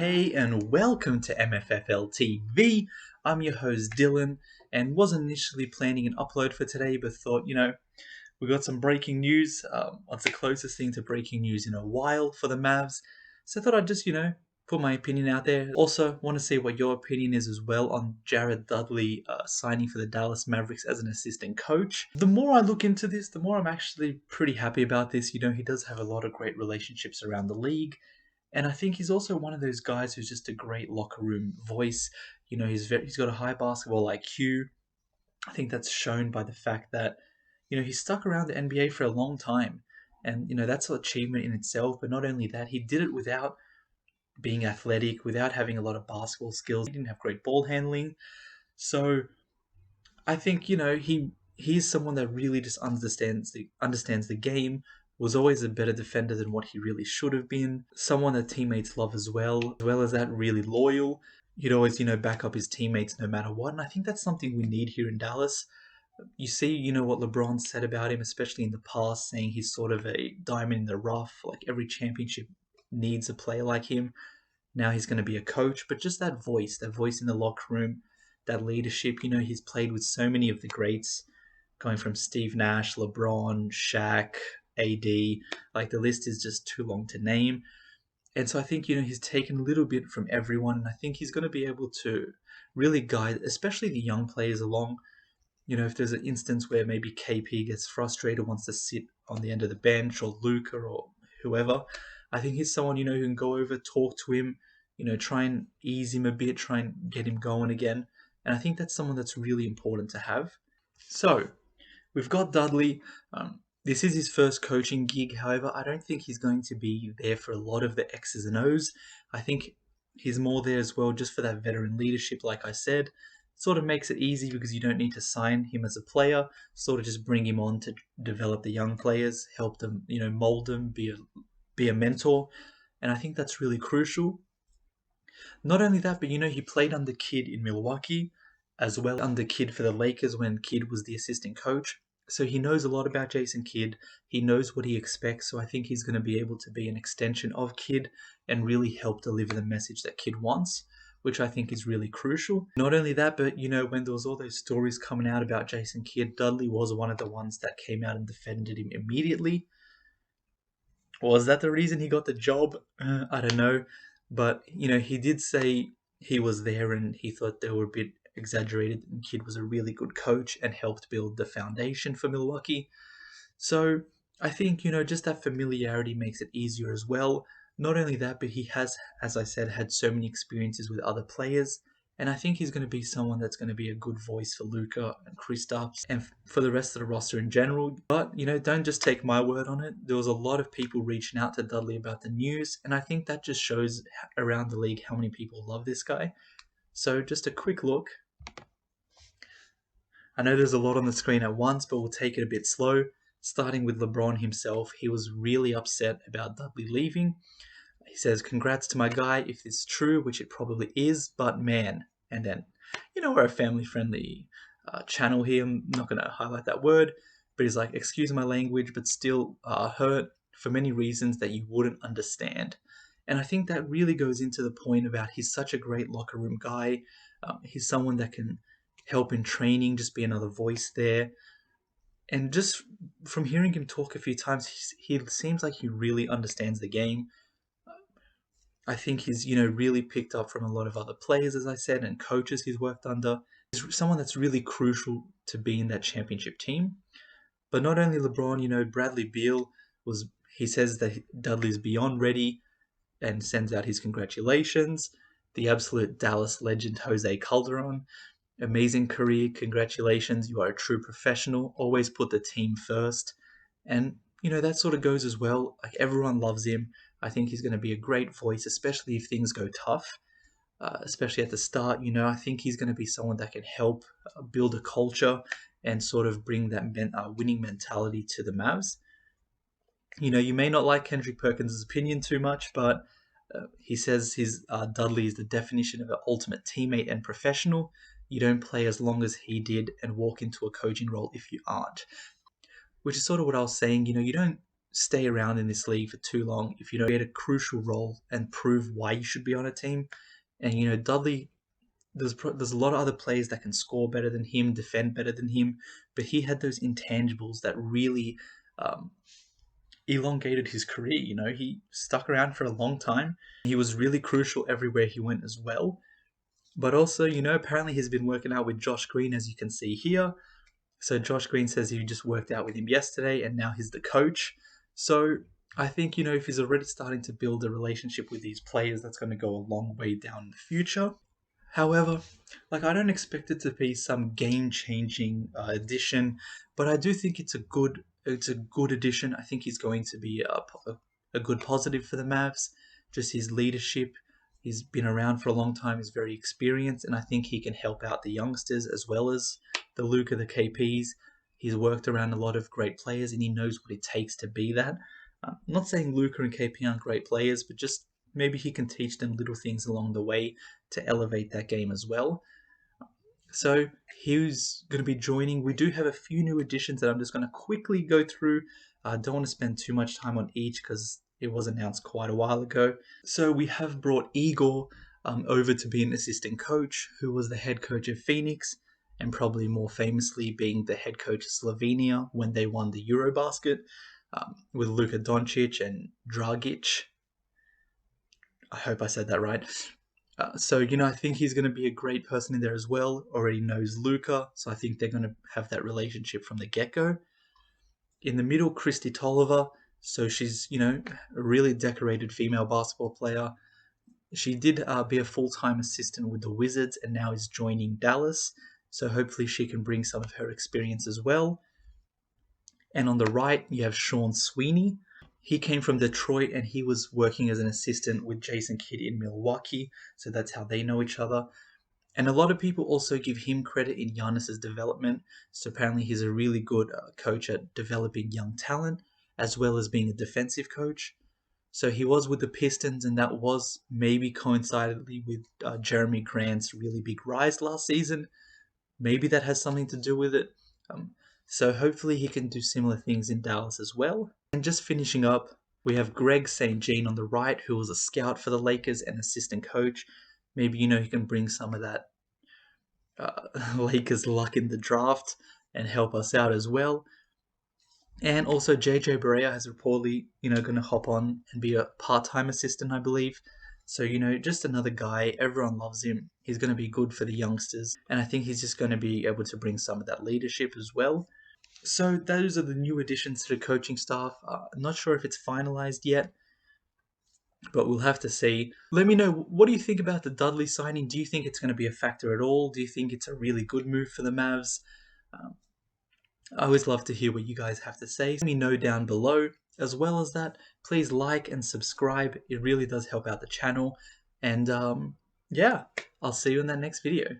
Hey and welcome to MFFLtv. I'm your host Dylan and wasn't initially planning an upload for today but thought, we got some breaking news. What's the closest thing to breaking news in a while for the Mavs. So I thought I'd just, put my opinion out there. Also want to see what your opinion is as well on Jared Dudley signing for the Dallas Mavericks as an assistant coach. The more I look into this, the more I'm actually pretty happy about this. He does have a lot of great relationships around the league. And I think he's also one of those guys who's just a great locker room voice. He's got a high basketball IQ. I think that's shown by the fact that, he's stuck around the NBA for a long time. And, that's an achievement in itself. But not only that, he did it without being athletic, without having a lot of basketball skills. He didn't have great ball handling. So I think, he's someone that really just understands the game, was always a better defender than what he really should have been. Someone that teammates love as well as that really loyal. He'd always, back up his teammates no matter what. And I think that's something we need here in Dallas. You see, what LeBron said about him, especially in the past, saying he's sort of a diamond in the rough. Like every championship needs a player like him. Now he's going to be a coach, but just that voice in the locker room, that leadership, he's played with so many of the greats, going from Steve Nash, LeBron, Shaq, AD, like the list is just too long to name. And so I think, he's taken a little bit from everyone, and I think he's going to be able to really guide, especially the young players along. If there's an instance where maybe KP gets frustrated, wants to sit on the end of the bench, or Luka or whoever, I think he's someone, who can go over, talk to him, try and ease him a bit, try and get him going again. And I think that's someone that's really important to have. So, we've got Dudley. This is his first coaching gig. However, I don't think he's going to be there for a lot of the X's and O's. I think he's more there as well just for that veteran leadership, like I said. Sort of makes it easy because you don't need to sign him as a player. Sort of just bring him on to develop the young players, help them, mold them, be a mentor. And I think that's really crucial. Not only that, but he played under Kidd in Milwaukee, as well under Kidd for the Lakers when Kidd was the assistant coach. So he knows a lot about Jason Kidd. He knows what he expects. So I think he's going to be able to be an extension of Kidd and really help deliver the message that Kidd wants, which I think is really crucial. Not only that, but when there was all those stories coming out about Jason Kidd, Dudley was one of the ones that came out and defended him immediately. Was that the reason he got the job? I don't know. But, he did say he was there and he thought they were a bit exaggerated. And Kidd was a really good coach and helped build the foundation for Milwaukee. So I think, just that familiarity makes it easier as well. Not only that, but he has, as I said, had so many experiences with other players. And I think he's going to be someone that's going to be a good voice for Luka and Kristaps and for the rest of the roster in general. But, don't just take my word on it. There was a lot of people reaching out to Dudley about the news. And I think that just shows around the league how many people love this guy. So just a quick look. I know there's a lot on the screen at once, but we'll take it a bit slow. Starting with LeBron himself, he was really upset about Dudley leaving. He says, "Congrats to my guy, if it's true, which it probably is, but man." And then, we're a family-friendly channel here. I'm not going to highlight that word, but he's like, "Excuse my language, but still hurt for many reasons that you wouldn't understand." And I think that really goes into the point about he's such a great locker room guy. He's someone that can help in training, just be another voice there. And just from hearing him talk a few times, he seems like he really understands the game. I think he's, really picked up from a lot of other players, as I said, and coaches he's worked under. He's someone that's really crucial to be in that championship team. But not only LeBron, Bradley Beal he says that Dudley's beyond ready and sends out his congratulations. The absolute Dallas legend, Jose Calderon. Amazing career, congratulations, you are a true professional, always put the team first. And, that sort of goes as well. Like everyone loves him. I think he's going to be a great voice, especially if things go tough, especially at the start. I think he's going to be someone that can help build a culture and sort of bring that winning mentality to the Mavs. You may not like Kendrick Perkins' opinion too much, but he says Dudley is the definition of an ultimate teammate and professional. You don't play as long as he did and walk into a coaching role if you aren't. Which is sort of what I was saying, you don't stay around in this league for too long if you don't get a crucial role and prove why you should be on a team. And Dudley, there's a lot of other players that can score better than him, defend better than him, but he had those intangibles that really elongated his career. He stuck around for a long time. He was really crucial everywhere he went as well. But also, apparently he's been working out with Josh Green, as you can see here. So Josh Green says he just worked out with him yesterday, and now he's the coach. So I think, if he's already starting to build a relationship with these players, that's going to go a long way down in the future. However, I don't expect it to be some game-changing addition, but I do think it's a good addition. I think he's going to be a good positive for the Mavs. Just his leadership. He's been around for a long time. He's very experienced, and I think he can help out the youngsters as well as the Luka, the KPs. He's worked around a lot of great players, and he knows what it takes to be that. I'm not saying Luka and KP aren't great players, but just maybe he can teach them little things along the way to elevate that game as well. So he's going to be joining. We do have a few new additions that I'm just going to quickly go through. I don't want to spend too much time on each because it was announced quite a while ago. So we have brought Igor over to be an assistant coach, who was the head coach of Phoenix, and probably more famously being the head coach of Slovenia when they won the Eurobasket with Luka Doncic and Dragic. I hope I said that right. So I think he's going to be a great person in there as well. Already knows Luka, so I think they're going to have that relationship from the get-go. In the middle, Kristi Tolliver. So she's, a really decorated female basketball player. She did be a full-time assistant with the Wizards and now is joining Dallas. So hopefully she can bring some of her experience as well. And on the right, you have Sean Sweeney. He came from Detroit and he was working as an assistant with Jason Kidd in Milwaukee. So that's how they know each other. And a lot of people also give him credit in Giannis's development. So apparently he's a really good coach at developing young talent, as well as being a defensive coach. So he was with the Pistons, and that was maybe coincidentally with Jeremy Grant's really big rise last season. Maybe that has something to do with it. So hopefully he can do similar things in Dallas as well. And just finishing up, we have Greg St. Jean on the right, who was a scout for the Lakers and assistant coach. Maybe, he can bring some of that Lakers luck in the draft and help us out as well. And also JJ Barea has reportedly, going to hop on and be a part-time assistant, I believe. So, just another guy. Everyone loves him. He's going to be good for the youngsters. And I think he's just going to be able to bring some of that leadership as well. So those are the new additions to the coaching staff. I'm not sure if it's finalized yet, but we'll have to see. Let me know, what do you think about the Dudley signing? Do you think it's going to be a factor at all? Do you think it's a really good move for the Mavs? I always love to hear what you guys have to say. Let me know down below. As well as that, please like and subscribe. It really does help out the channel. And yeah, I'll see you in that next video.